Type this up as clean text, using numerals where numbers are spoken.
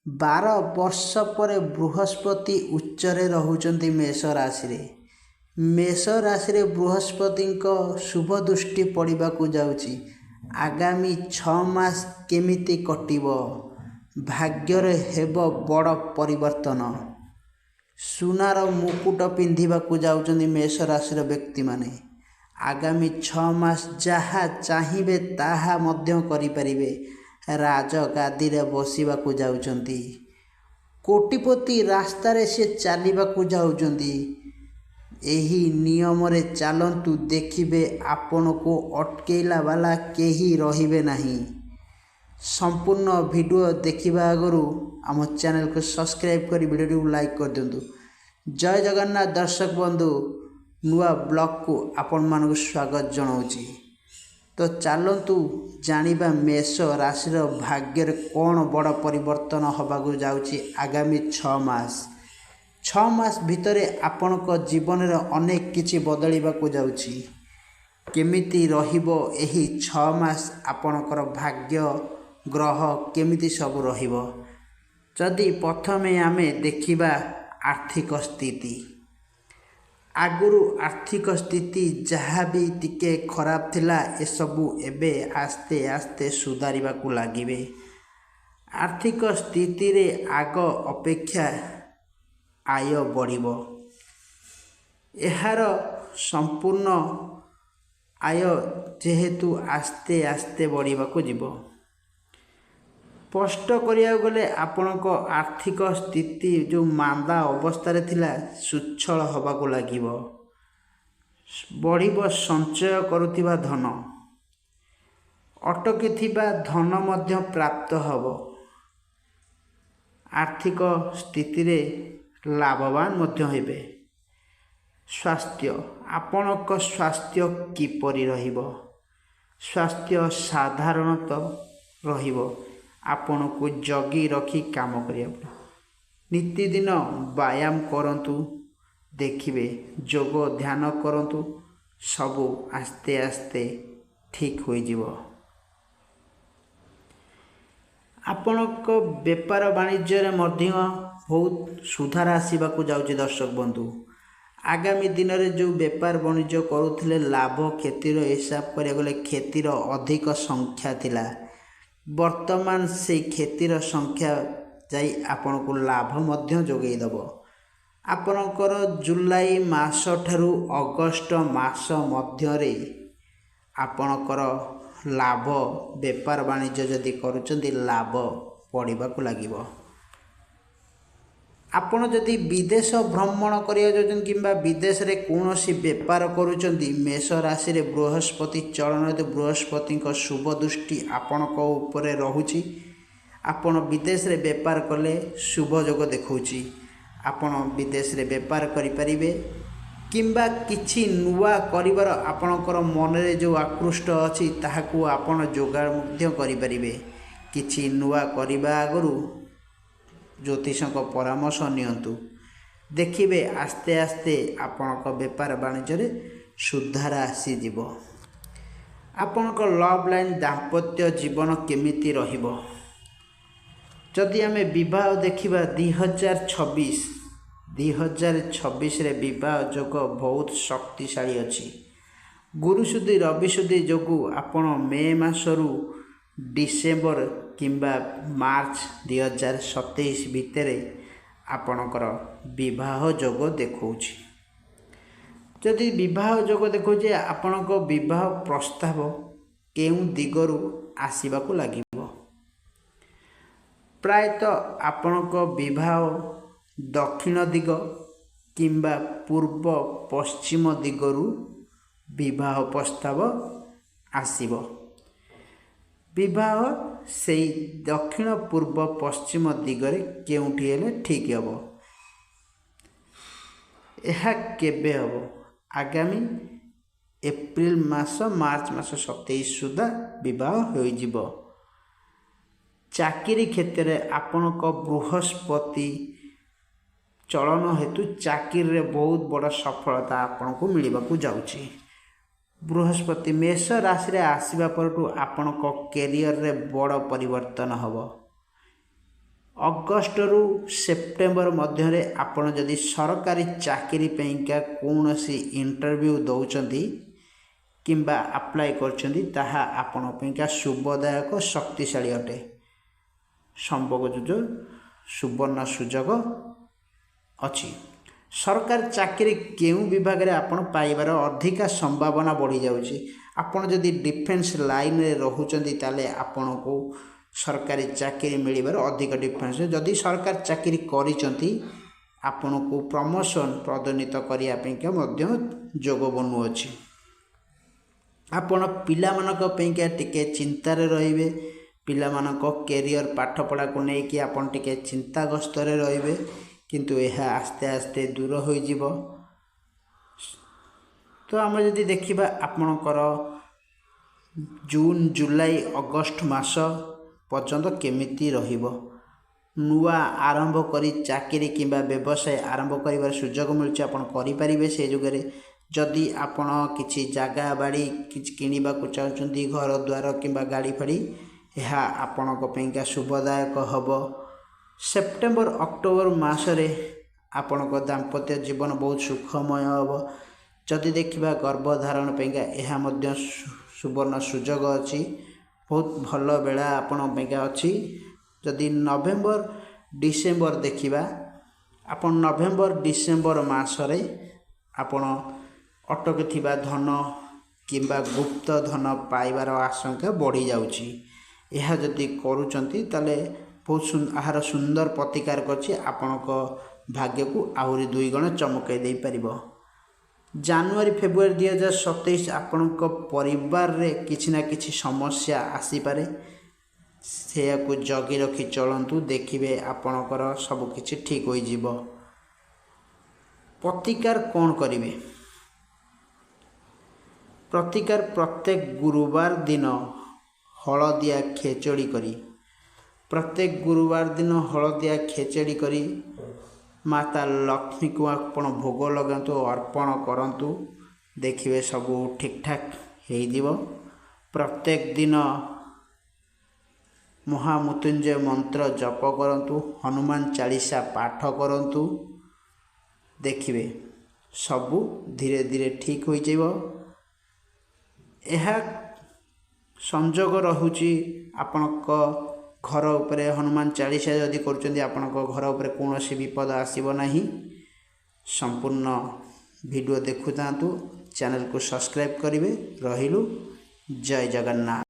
12 ବର୍ଷ ପରେ ବୃହସ୍ପତି ଉଚ୍ଚରେ ରହୁଛନ୍ତି ମେଷ ରାଶିରେ। ମେଷ ରାଶିରେ ବୃହସ୍ପତିଙ୍କ ଶୁଭ ଦୃଷ୍ଟି ପଡ଼ିବାକୁ ଯାଉଛି। ଆଗାମୀ 6 ମାସ କେମିତି କଟିବ? ଭାଗ୍ୟରେ ହେବ ବଡ଼ ପରିବର୍ତ୍ତନ। ସୁନାର ମୁକୁଟ ପିନ୍ଧିବାକୁ ଯାଉଛନ୍ତି ମେଷ ରାଶିର ବ୍ୟକ୍ତିମାନେ। ଆଗାମୀ 6 ମାସ ଯାହା ଚାହିଁବେ ତାହା ମଧ୍ୟ କରିପାରିବେ। ରାଜଗାଦିରେ ବସିବାକୁ ଯାଉଛନ୍ତି। କୋଟିପତି ରାସ୍ତାରେ ସେ ଚାଲିବାକୁ ଯାଉଛନ୍ତି। ଏହି ନିୟମରେ ଚାଲନ୍ତୁ, ଦେଖିବେ ଆପଣଙ୍କୁ ଅଟକେଇଲା ବାଲା କେହି ରହିବେ ନାହିଁ। ସମ୍ପୂର୍ଣ୍ଣ ଭିଡ଼ିଓ ଦେଖିବା ଆଗରୁ ଆମ ଚ୍ୟାନେଲକୁ ସବସ୍କ୍ରାଇବ୍ କରି ଭିଡ଼ିଓଟିକୁ ଲାଇକ୍ କରିଦିଅନ୍ତୁ। ଜୟ ଜଗନ୍ନାଥ ଦର୍ଶକ ବନ୍ଧୁ, ନୂଆ ବ୍ଲଗକୁ ଆପଣମାନଙ୍କୁ ସ୍ୱାଗତ ଜଣାଉଛି। ତ ଚାଲନ୍ତୁ ଜାଣିବା ମେଷ ରାଶିର ଭାଗ୍ୟରେ କ'ଣ ବଡ଼ ପରିବର୍ତ୍ତନ ହେବାକୁ ଯାଉଛି ଆଗାମୀ 6 ମାସ। 6 ମାସ ଭିତରେ ଆପଣଙ୍କ ଜୀବନରେ ଅନେକ କିଛି ବଦଳିବାକୁ ଯାଉଛି। କେମିତି ରହିବ ଏହି 6 ମାସ? ଆପଣଙ୍କର ଭାଗ୍ୟ ଗ୍ରହ କେମିତି ସବୁ ରହିବ? ଯଦି ପ୍ରଥମେ ଆମେ ଦେଖିବା ଆର୍ଥିକ ସ୍ଥିତି। ଆଗରୁ ଆର୍ଥିକ ସ୍ଥିତି ଯାହା ବି ଟିକେ ଖରାପ ଥିଲା, ଏସବୁ ଏବେ ଆସ୍ତେ ଆସ୍ତେ ସୁଧାରିବାକୁ ଲାଗିବେ। ଆର୍ଥିକ ସ୍ଥିତିରେ ଆଗ ଅପେକ୍ଷା ଆୟ ବଢ଼ିବ। ଏହାର ସମ୍ପୂର୍ଣ୍ଣ ଆୟ ଯେହେତୁ ଆସ୍ତେ ଆସ୍ତେ ବଢ଼ିବାକୁ ଯିବ। ସ୍ପଷ୍ଟ କରିବାକୁ ଗଲେ ଆପଣଙ୍କ ଆର୍ଥିକ ସ୍ଥିତି ଯେଉଁ ମାନ୍ଦା ଅବସ୍ଥାରେ ଥିଲା, ସୁଚ୍ଛଳ ହେବାକୁ ଲାଗିବ। ବଢ଼ିବ ସଞ୍ଚୟ କରୁଥିବା ଧନ। ଅଟକିଥିବା ଧନ ମଧ୍ୟ ପ୍ରାପ୍ତ ହେବ। ଆର୍ଥିକ ସ୍ଥିତିରେ ଲାଭବାନ ମଧ୍ୟ ହେବେ। ସ୍ୱାସ୍ଥ୍ୟ, ଆପଣଙ୍କ ସ୍ୱାସ୍ଥ୍ୟ କିପରି ରହିବ? ସ୍ୱାସ୍ଥ୍ୟ ସାଧାରଣତଃ ରହିବ। ଆପଣଙ୍କୁ ଜଗି ରଖି କାମ କରିବାକୁ। ନିତିଦିନ ବ୍ୟାୟାମ କରନ୍ତୁ, ଦେଖିବେ ଯୋଗ ଧ୍ୟାନ କରନ୍ତୁ, ସବୁ ଆସ୍ତେ ଆସ୍ତେ ଠିକ୍ ହୋଇଯିବ। ଆପଣଙ୍କ ବେପାର ବାଣିଜ୍ୟରେ ମଧ୍ୟ ବହୁତ ସୁଧାର ଆସିବାକୁ ଯାଉଛି ଦର୍ଶକ ବନ୍ଧୁ। ଆଗାମୀ ଦିନରେ ଯେଉଁ ବେପାର ବାଣିଜ୍ୟ କରୁଥିଲେ, ଲାଭ କ୍ଷତିର ହିସାବ କରିବାକୁ ଗଲେ କ୍ଷତିର ଅଧିକ ସଂଖ୍ୟା ଥିଲା। ବର୍ତ୍ତମାନ ସେଇ କ୍ଷତିର ସଂଖ୍ୟା ଯାଇ ଆପଣଙ୍କୁ ଲାଭ ମଧ୍ୟ ଯୋଗାଇ ଦେବ। ଆପଣଙ୍କର ଜୁଲାଇ ମାସ ଠାରୁ ଅଗଷ୍ଟ ମାସ ମଧ୍ୟରେ ଆପଣଙ୍କର ଲାଭ, ବେପାର ବାଣିଜ୍ୟ ଯଦି କରୁଛନ୍ତି, ଲାଭ ବଢ଼ିବାକୁ ଲାଗିବ। ଆପଣ ଯଦି ବିଦେଶ ଭ୍ରମଣ କରିବାକୁ ଯାଉଛନ୍ତି କିମ୍ବା ବିଦେଶରେ କୌଣସି ବେପାର କରୁଛନ୍ତି, ମେଷ ରାଶିରେ ବୃହସ୍ପତି ଚଳନ, ବୃହସ୍ପତିଙ୍କ ଶୁଭ ଦୃଷ୍ଟି ଆପଣଙ୍କ ଉପରେ ରହୁଛି। ଆପଣ ବିଦେଶରେ ବେପାର କଲେ ଶୁଭ ଯୋଗ ଦେଖାଉଛି। ଆପଣ ବିଦେଶରେ ବେପାର କରିପାରିବେ କିମ୍ବା କିଛି ନୂଆ କରିବାର ଆପଣଙ୍କର ମନରେ ଯେଉଁ ଆକୃଷ୍ଟ ଅଛି, ତାହାକୁ ଆପଣ ଯୋଗାଡ଼ ମଧ୍ୟ କରିପାରିବେ। କିଛି ନୂଆ କରିବା ଆଗରୁ ଜ୍ୟୋତିଷଙ୍କ ପରାମର୍ଶ ନିଅନ୍ତୁ। ଦେଖିବେ ଆସ୍ତେ ଆସ୍ତେ ଆପଣଙ୍କ ବେପାର ବାଣିଜ୍ୟରେ ସୁଧାର ଆସିଯିବ। ଆପଣଙ୍କ ଲଭ୍ ଲାଇନ୍, ଦାମ୍ପତ୍ୟ ଜୀବନ କେମିତି ରହିବ? ଯଦି ଆମେ ବିବାହ ଦେଖିବା, 2026ରେ ବିବାହ ଯୋଗ ବହୁତ ଶକ୍ତିଶାଳୀ ଅଛି। ଗୁରୁ ସୁଧି ରବି ସୁଧି ଯୋଗୁଁ ଆପଣ ମେ ମାସରୁ ଡିସେମ୍ବର କିମ୍ବା ମାର୍ଚ୍ଚ 2027 ଭିତରେ ଆପଣଙ୍କର ବିବାହ ଯୋଗ ଦେଖାଉଛି। ଯଦି ବିବାହ ଯୋଗ ଦେଖାଉଛି, ଆପଣଙ୍କ ବିବାହ ପ୍ରସ୍ତାବ କେଉଁ ଦିଗରୁ ଆସିବାକୁ ଲାଗିବ? ପ୍ରାୟତଃ ଆପଣଙ୍କ ବିବାହ ଦକ୍ଷିଣ ଦିଗ କିମ୍ବା ପୂର୍ବ ପଶ୍ଚିମ ଦିଗରୁ ବିବାହ ପ୍ରସ୍ତାବ ଆସିବ। ବିବାହ ସେଇ ଦକ୍ଷିଣ ପୂର୍ବ ପଶ୍ଚିମ ଦିଗରେ କେଉଁଠି ହେଲେ ଠିକ୍ ହେବ। ଏହା କେବେ ହେବ? ଆଗାମୀ ଏପ୍ରିଲ ମାସ, ମାର୍ଚ୍ଚ ମାସ 27 ସୁଦ୍ଧା ବିବାହ ହୋଇଯିବ। ଚାକିରି କ୍ଷେତ୍ରରେ ଆପଣଙ୍କ ବୃହସ୍ପତି ଚଳନ ହେତୁ ଚାକିରିରେ ବହୁତ ବଡ଼ ସଫଳତା ଆପଣଙ୍କୁ ମିଳିବାକୁ ଯାଉଛି। ବୃହସ୍ପତି ମେଷ ରାଶିରେ ଆସିବା ପରଠୁ ଆପଣଙ୍କ କ୍ୟାରିୟରରେ ବଡ଼ ପରିବର୍ତ୍ତନ ହେବ। ଅଗଷ୍ଟରୁ ସେପ୍ଟେମ୍ବର ମଧ୍ୟରେ ଆପଣ ଯଦି ସରକାରୀ ଚାକିରି ପାଇଁକା କୌଣସି ଇଣ୍ଟରଭ୍ୟୁ ଦେଉଛନ୍ତି କିମ୍ବା ଆପ୍ଲାଏ କରୁଛନ୍ତି ତାହା ଆପଣ ପାଇଁକା ଶୁଭଦାୟକ ଶକ୍ତିଶାଳୀ ଅଟେ। ସୁବର୍ଣ୍ଣ ସୁଯୋଗ ଅଛି। ସରକାରୀ ଚାକିରି କେଉଁ ବିଭାଗରେ ଆପଣ ପାଇବାର ଅଧିକା ସମ୍ଭାବନା ବଢ଼ିଯାଉଛି। ଆପଣ ଯଦି ଡିଫେନ୍ସ ଲାଇନରେ ରହୁଛନ୍ତି ତାହେଲେ ଆପଣଙ୍କୁ ସରକାରୀ ଚାକିରି ମିଳିବାର ଅଧିକ ଡିଫେନ୍ସ, ଯଦି ସରକାରୀ ଚାକିରି କରିଛନ୍ତି ଆପଣଙ୍କୁ ପ୍ରମୋସନ୍ ପଦୋନ୍ନତ କରିବା ପାଇଁକା ମଧ୍ୟ ଯୋଗ ବନୁଅଛି। ଆପଣ ପିଲାମାନଙ୍କ ପାଇଁକା ଟିକେ ଚିନ୍ତାରେ ରହିବେ। ପିଲାମାନଙ୍କ କ୍ୟାରିୟର ପାଠପଢ଼ାକୁ ନେଇକି ଆପଣ ଟିକେ ଚିନ୍ତାଗ୍ରସ୍ତରେ ରହିବେ, କିନ୍ତୁ ଏହା ଆସ୍ତେ ଆସ୍ତେ ଦୂର ହୋଇଯିବ। ତ ଆମେ ଯଦି ଦେଖିବା ଆପଣଙ୍କର ଜୁନ୍ ଜୁଲାଇ ଅଗଷ୍ଟ ମାସ ପର୍ଯ୍ୟନ୍ତ କେମିତି ରହିବ। ନୂଆ ଆରମ୍ଭ କରି ଚାକିରି କିମ୍ବା ବ୍ୟବସାୟ ଆରମ୍ଭ କରିବାର ସୁଯୋଗ ମିଳୁଛି, ଆପଣ କରିପାରିବେ। ସେ ଯୁଗରେ ଯଦି ଆପଣ କିଛି ଜାଗା ବାଡ଼ି କିଛି କିଣିବାକୁ ଚାହୁଁଛନ୍ତି, ଘର ଦ୍ୱାର କିମ୍ବା ଗାଡ଼ି ଫାଡ଼ି, ଏହା ଆପଣଙ୍କ ପାଇଁକା ଶୁଭଦାୟକ ହେବ। ସେପ୍ଟେମ୍ବର ଅକ୍ଟୋବର ମାସରେ ଆପଣଙ୍କ ଦାମ୍ପତ୍ୟ ଜୀବନ ବହୁତ ସୁଖମୟ ହେବ। ଯଦି ଦେଖିବା ଗର୍ଭଧାରଣ ପାଇଁକା ଏହା ମଧ୍ୟ ସୁବର୍ଣ୍ଣ ସୁଯୋଗ ଅଛି। ବହୁତ ଭଲ ବେଳା ଆପଣଙ୍କ ପାଇଁକା ଅଛି। ଯଦି ନଭେମ୍ବର ଡିସେମ୍ବର ଦେଖିବା, ଆପଣ ନଭେମ୍ବର ଡିସେମ୍ବର ମାସରେ ଆପଣ ଅଟକିଥିବା ଧନ କିମ୍ବା ଗୁପ୍ତ ଧନ ପାଇବାର ଆଶଙ୍କା ବଢ଼ିଯାଉଛି। ଏହା ଯଦି କରୁଛନ୍ତି ତାହେଲେ ବହୁତ ଏହାର ସୁନ୍ଦର ପ୍ରତିକାର କରିଛି, ଆପଣଙ୍କ ଭାଗ୍ୟକୁ ଆହୁରି 2 ଗୁଣ ଚମକାଇ ଦେଇପାରିବ। ଜାନୁଆରୀ ଫେବୃଆରୀ 2027 ଆପଣଙ୍କ ପରିବାରରେ କିଛି ନା କିଛି ସମସ୍ୟା ଆସିପାରେ, ସେୟାକୁ ଜଗି ରଖି ଚଳନ୍ତୁ, ଦେଖିବେ ଆପଣଙ୍କର ସବୁକିଛି ଠିକ୍ ହୋଇଯିବ। ପ୍ରତିକାର କ'ଣ କରିବେ? ପ୍ରତିକାର ପ୍ରତ୍ୟେକ ଗୁରୁବାର ଦିନ ହଳଦିଆ ଖେଚଡ଼ି କରି ମାତା ଲକ୍ଷ୍ମୀକୁ ଆପଣ ଭୋଗ ଲଗାନ୍ତୁ, ଅର୍ପଣ କରନ୍ତୁ, ଦେଖିବେ ସବୁ ଠିକ୍ଠାକ୍ ହେଇଯିବ। ପ୍ରତ୍ୟେକ ଦିନ ମହାମୃତ୍ୟୁଞ୍ଜୟ ମନ୍ତ୍ର ଜପ କରନ୍ତୁ, ହନୁମାନ ଚାଳିଶା ପାଠ କରନ୍ତୁ, ଦେଖିବେ ସବୁ ଧୀରେ ଧୀରେ ଠିକ୍ ହୋଇଯିବ। ଏହା ସଂଯୋଗ ରହୁଛି ଆପଣଙ୍କ ଘର ଉପରେ। ହନୁମାନ ଚାଳିଶା ଯଦି କରୁଛନ୍ତି ଆପଣଙ୍କ ଘର ଉପରେ କୌଣସି ବିପଦ ଆସିବ ନାହିଁ। ସମ୍ପୂର୍ଣ୍ଣ ଭିଡ଼ିଓ ଦେଖୁଥାନ୍ତୁ, ଚ୍ୟାନେଲକୁ ସବସ୍କ୍ରାଇବ୍ କରିବେ। ରହିଲୁ, ଜୟ ଜଗନ୍ନାଥ।